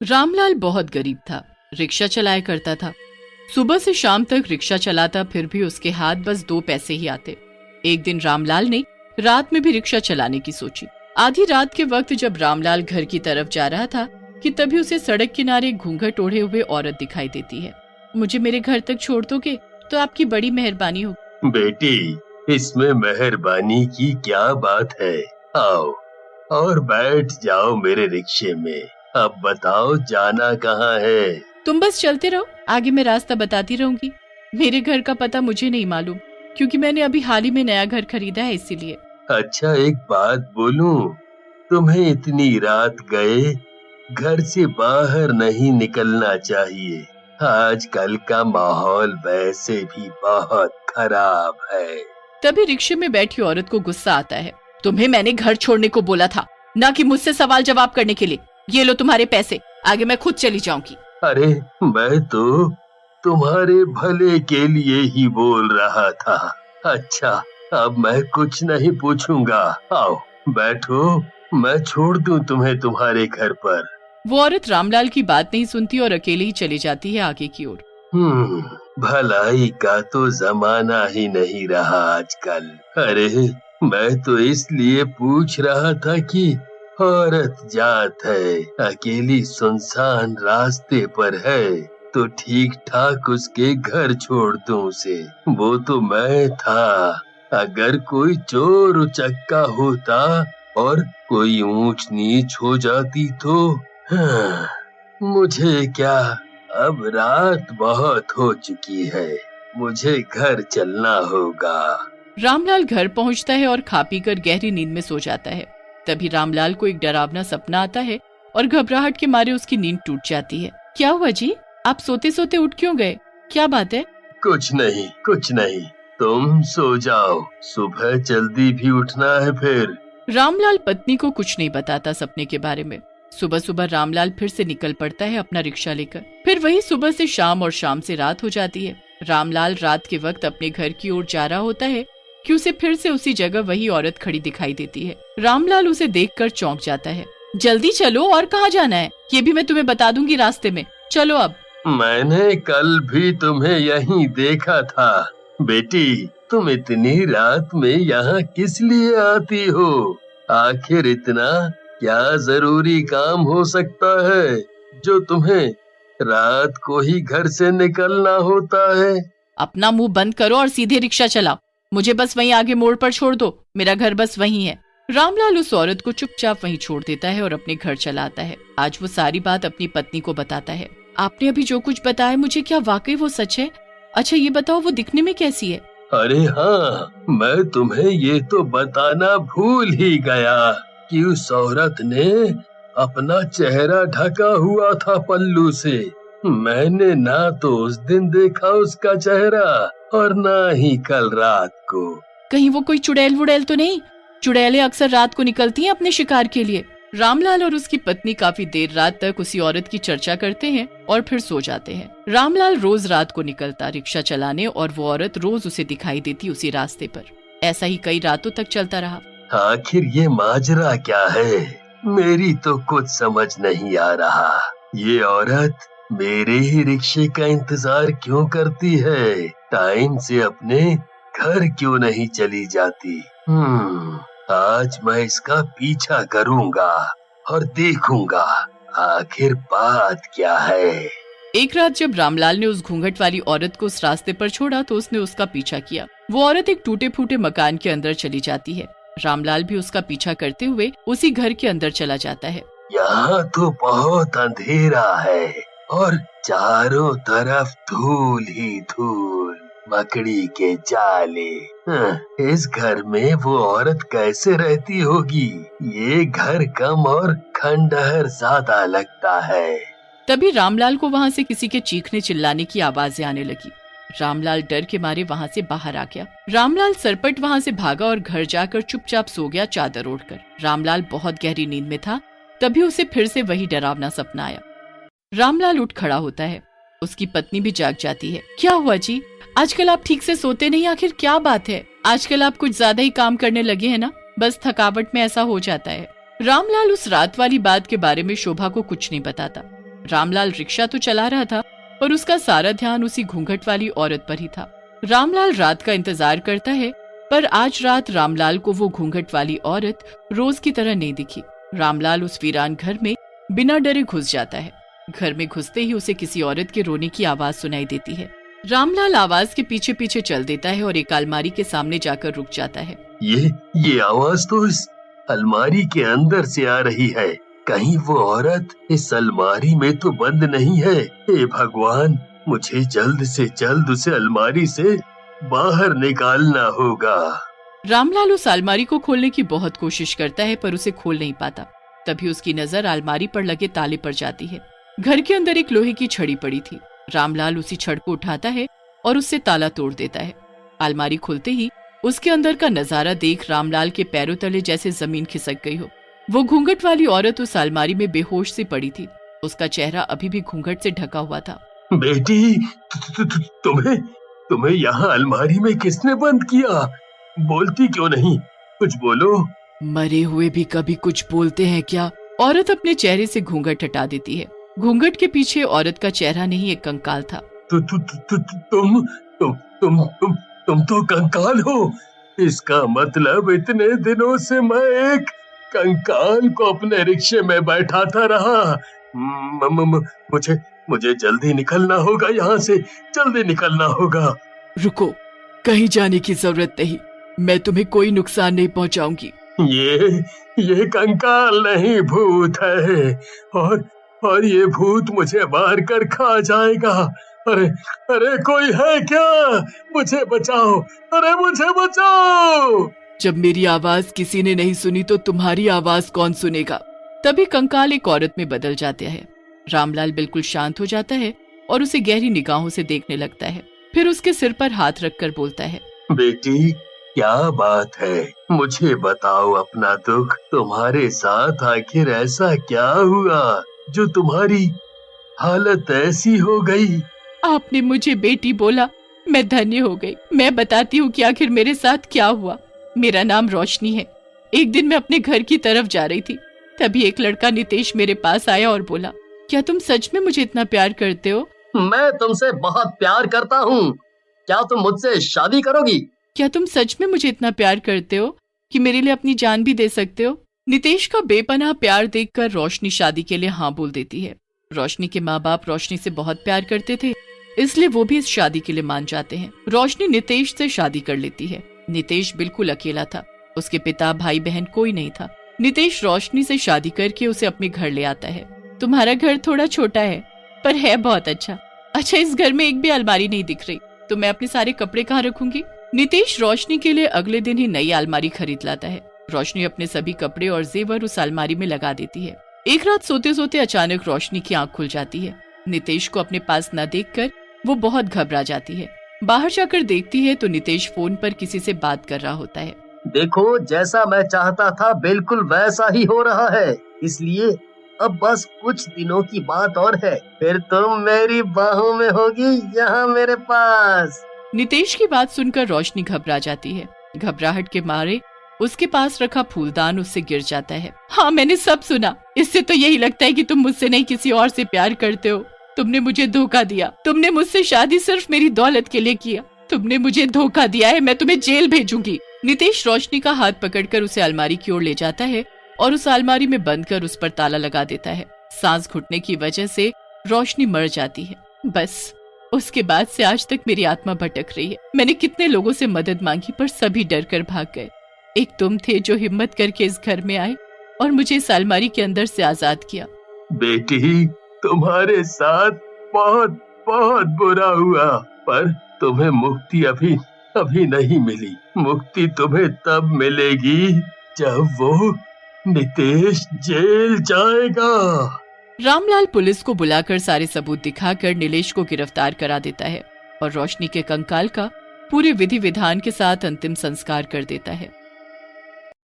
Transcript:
रामलाल बहुत गरीब था, रिक्शा चलाया करता था। सुबह से शाम तक रिक्शा चलाता, फिर भी उसके हाथ बस 2 पैसे ही आते। एक दिन रामलाल ने रात में भी रिक्शा चलाने की सोची। आधी रात के वक्त जब रामलाल घर की तरफ जा रहा था कि तभी उसे सड़क किनारे घूंघट ओढ़े हुए औरत दिखाई देती है। मुझे मेरे घर तक छोड़ दोगे तो आपकी बड़ी मेहरबानी होगी। बेटी, इसमें मेहरबानी की क्या बात है। आओ और बैठ जाओ मेरे रिक्शे में। अब बताओ जाना कहाँ है। तुम बस चलते रहो, आगे मैं रास्ता बताती रहूंगी। मेरे घर का पता मुझे नहीं मालूम, क्योंकि मैंने अभी हाल ही में नया घर खरीदा है, इसीलिए। अच्छा, एक बात बोलूं, तुम्हें इतनी रात गए घर से बाहर नहीं निकलना चाहिए। आजकल का माहौल वैसे भी बहुत खराब है। तभी रिक्शे में बैठी औरत को गुस्सा आता है। तुम्हें मैंने घर छोड़ने को बोला था, ना कि मुझसे सवाल जवाब करने के लिए। ये लो तुम्हारे पैसे, आगे मैं खुद चली जाऊंगी। अरे, मैं तो तुम्हारे भले के लिए ही बोल रहा था। अच्छा, अब मैं कुछ नहीं पूछूंगा। आओ बैठो, मैं छोड़ दूं तुम्हें तुम्हारे घर पर। वो औरत रामलाल की बात नहीं सुनती और अकेले ही चली जाती है आगे की ओर। भलाई का तो जमाना ही नहीं रहा आजकल। अरे, मैं तो इसलिए पूछ रहा था कि औरत जात है, अकेली सुनसान रास्ते पर है, तो ठीक ठाक उसके घर छोड़ दूं उसे। वो तो मैं था। अगर कोई चोर उचक्का होता और कोई ऊंच नीच हो जाती तो मुझे क्या, अब रात बहुत हो चुकी है, मुझे घर चलना होगा। रामलाल घर पहुंचता है और खा पी कर गहरी नींद में सो जाता है। तभी रामलाल को एक डरावना सपना आता है और घबराहट के मारे उसकी नींद टूट जाती है। क्या हुआ जी, आप सोते सोते उठ क्यों गए? क्या बात है? कुछ नहीं, कुछ नहीं, तुम सो जाओ, सुबह जल्दी भी उठना है फिर। रामलाल पत्नी को कुछ नहीं बताता सपने के बारे में। सुबह सुबह रामलाल फिर से निकल पड़ता है अपना रिक्शा लेकर। फिर वही सुबह से शाम और शाम से रात हो जाती है। रामलाल रात के वक्त अपने घर की ओर जा रहा होता है कि उसे फिर से उसी जगह वही औरत खड़ी दिखाई देती है। रामलाल उसे देखकर चौंक जाता है। जल्दी चलो, और कहाँ जाना है ये भी मैं तुम्हें बता दूंगी रास्ते में। चलो अब। मैंने कल भी तुम्हें यहीं देखा था। बेटी, तुम इतनी रात में यहाँ किस लिए आती हो? आखिर इतना क्या जरूरी काम हो सकता है जो तुम्हें रात को ही घर से निकलना होता है? अपना मुंह बंद करो और सीधे रिक्शा चलाओ। मुझे बस वहीं आगे मोड़ पर छोड़ दो, मेरा घर बस वहीं है। रामलाल उस औरत को चुपचाप वहीं छोड़ देता है और अपने घर चला आता है। आज वो सारी बात अपनी पत्नी को बताता है। आपने अभी जो कुछ बताया मुझे, क्या वाकई वो सच है? अच्छा ये बताओ, वो दिखने में कैसी है? अरे हाँ, मैं तुम्हें ये तो बताना भूल ही गया कि उस औरत ने अपना चेहरा ढका हुआ था पल्लू से। मैंने ना तो उस दिन देखा उसका चेहरा और ना ही कल रात को। कहीं वो कोई चुड़ैल वुड़ैल तो नहीं? चुड़ैलें अक्सर रात को निकलती हैं अपने शिकार के लिए। रामलाल और उसकी पत्नी काफी देर रात तक उसी औरत की चर्चा करते हैं और फिर सो जाते हैं। रामलाल रोज रात को निकलता रिक्शा चलाने और वो औरत रोज उसे दिखाई देती उसी रास्ते पर। ऐसा ही कई रातों तक चलता रहा। आखिर ये माजरा क्या है? मेरी तो कुछ समझ नहीं आ रहा। ये औरत मेरे ही रिक्शे का इंतजार क्यों करती है? टाइम से अपने घर क्यों नहीं चली जाती? आज मैं इसका पीछा करूंगा और देखूंगा आखिर बात क्या है। एक रात जब रामलाल ने उस घूंघट वाली औरत को उस रास्ते पर छोड़ा तो उसने उसका पीछा किया। वो औरत एक टूटे फूटे मकान के अंदर चली जाती है। रामलाल भी उसका पीछा करते हुए उसी घर के अंदर चला जाता है। यहाँ तो बहुत अंधेरा है और चारों तरफ धूल ही धूल, मकड़ी के जाले। इस घर में वो औरत कैसे रहती होगी? ये घर कम और खंडहर ज्यादा लगता है। तभी रामलाल को वहाँ से किसी के चीखने चिल्लाने की आवाजें आने लगी। रामलाल डर के मारे वहाँ से बाहर आ गया। रामलाल सरपट वहाँ से भागा और घर जाकर चुपचाप सो गया चादर ओढ़कर। रामलाल बहुत गहरी नींद में था। तभी उसे फिर से वही डरावना सपना आया। रामलाल उठ खड़ा होता है। उसकी पत्नी भी जाग जाती है। क्या हुआ जी, आजकल आप ठीक से सोते नहीं, आखिर क्या बात है? आजकल आप कुछ ज्यादा ही काम करने लगे हैं ना, बस थकावट में ऐसा हो जाता है। रामलाल उस रात वाली बात के बारे में शोभा को कुछ नहीं बताता। रामलाल रिक्शा तो चला रहा था, पर उसका सारा ध्यान उसी घूंघट वाली औरत पर ही था। रामलाल रात का इंतजार करता है, पर आज रात रामलाल को वो घूंघट वाली औरत रोज की तरह नहीं दिखी। रामलाल उस वीरान घर में बिना डरे घुस जाता है। घर में घुसते ही उसे किसी औरत के रोने की आवाज सुनाई देती है। रामलाल आवाज के पीछे पीछे चल देता है और एक अलमारी के सामने जाकर रुक जाता है। ये आवाज तो इस अलमारी के अंदर से आ रही है। कहीं वो औरत इस अलमारी में तो बंद नहीं है। हे भगवान, मुझे जल्द से जल्द उसे अलमारी से बाहर निकालना होगा। रामलाल उस अलमारी को खोलने की बहुत कोशिश करता है, पर उसे खोल नहीं पाता। तभी उसकी नजर अलमारी पर लगे ताले पर जाती है। घर के अंदर एक लोहे की छड़ी पड़ी थी। रामलाल उसी छड़ को उठाता है और उससे ताला तोड़ देता है। अलमारी खुलते ही उसके अंदर का नजारा देख रामलाल के पैरों तले जैसे जमीन खिसक गई हो। वो घूंघट वाली औरत उस अलमारी में बेहोश सी पड़ी थी। उसका चेहरा अभी भी घूंघट से ढका हुआ था। बेटी, तुम्हें यहाँ अलमारी में किसने बंद किया? बोलती क्यों नहीं? कुछ बोलो। मरे हुए भी कभी कुछ बोलते हैं क्या? औरत अपने चेहरे से घूंघट हटा देती है। घूंघट के पीछे औरत का चेहरा नहीं, एक कंकाल था। तुम तो कंकाल हो। इसका मतलब इतने दिनों से मैं एक कंकाल को अपने रिक्शे में बैठाता रहा। मुझे जल्दी निकलना होगा यहाँ से, जल्दी निकलना होगा। रुको, कहीं जाने की जरूरत नहीं, मैं तुम्हें कोई नुकसान नहीं पहुँचाऊंगी। ये कंकाल नहीं, भूत है, और ये भूत मुझे मार कर खा जाएगा। अरे कोई है क्या? मुझे बचाओ, अरे मुझे बचाओ। जब मेरी आवाज किसी ने नहीं सुनी तो तुम्हारी आवाज कौन सुनेगा? तभी कंकाल एक औरत में बदल जाता है। रामलाल बिल्कुल शांत हो जाता है और उसे गहरी निगाहों से देखने लगता है। फिर उसके सिर पर हाथ रखकर बोलता है, बेटी, क्या बात है? मुझे बताओ अपना दुख। तुम्हारे साथ आखिर ऐसा क्या हुआ जो तुम्हारी हालत ऐसी हो गई? आपने मुझे बेटी बोला, मैं धन्य हो गई। मैं बताती हूँ कि आखिर मेरे साथ क्या हुआ। मेरा नाम रोशनी है। एक दिन मैं अपने घर की तरफ जा रही थी, तभी एक लड़का नितेश मेरे पास आया और बोला, क्या तुम सच में मुझे इतना प्यार करते हो? मैं तुमसे बहुत प्यार करता हूँ। क्या तुम मुझसे शादी करोगी? क्या तुम सच में मुझे इतना प्यार करते हो कि मेरे लिए अपनी जान भी दे सकते हो? नितेश का बेपनाह प्यार देखकर रोशनी शादी के लिए हाँ बोल देती है। रोशनी के माँ बाप रोशनी से बहुत प्यार करते थे, इसलिए वो भी इस शादी के लिए मान जाते हैं। रोशनी नितेश से शादी कर लेती है। नितेश बिल्कुल अकेला था। उसके पिता, भाई बहन कोई नहीं था। नितेश रोशनी से शादी करके उसे अपने घर ले आता है। तुम्हारा घर थोड़ा छोटा है, पर है बहुत अच्छा। इस घर में एक भी अलमारी नहीं दिख रही, तो मैं अपने सारे कपड़े कहाँ रखूंगी? नितेश रोशनी के लिए अगले दिन ही नई अलमारी खरीद लाता है। रोशनी अपने सभी कपड़े और जेवर उस अलमारी में लगा देती है। एक रात सोते सोते अचानक रोशनी की आंख खुल जाती है। नितेश को अपने पास न देखकर वो बहुत घबरा जाती है। बाहर जाकर देखती है तो नितेश फोन पर किसी से बात कर रहा होता है। देखो, जैसा मैं चाहता था बिल्कुल वैसा ही हो रहा है, इसलिए अब बस कुछ दिनों की बात और है, फिर तुम मेरी बाहों में होगी, यहाँ मेरे पास। नितेश की बात सुनकर रोशनी घबरा जाती है। घबराहट के मारे उसके पास रखा फूलदान उससे गिर जाता है। हाँ, मैंने सब सुना। इससे तो यही लगता है कि तुम मुझसे नहीं किसी और से प्यार करते हो। तुमने मुझे धोखा दिया। तुमने मुझसे शादी सिर्फ मेरी दौलत के लिए किया। तुमने मुझे धोखा दिया है। मैं तुम्हें जेल भेजूंगी। नितेश रोशनी का हाथ पकड़कर उसे अलमारी की ओर ले जाता है और उस अलमारी में बंद कर उस पर ताला लगा देता है। सांस घुटने की वजह से रोशनी मर जाती है। बस उसके बाद से आज तक मेरी आत्मा भटक रही है। मैंने कितने लोगों से मदद मांगी, पर सभी डर कर भाग गए। एक तुम थे जो हिम्मत करके इस घर में आए और मुझे इस अलमारी के अंदर से आजाद किया। बेटी, तुम्हारे साथ बहुत बहुत बुरा हुआ, पर तुम्हें मुक्ति अभी नहीं मिली। मुक्ति तुम्हें तब मिलेगी जब वो नितेश जेल जाएगा। रामलाल पुलिस को बुलाकर सारे सबूत दिखाकर नीलेश को गिरफ्तार करा देता है और रोशनी के कंकाल का पूरे विधि विधान के साथ अंतिम संस्कार कर देता है।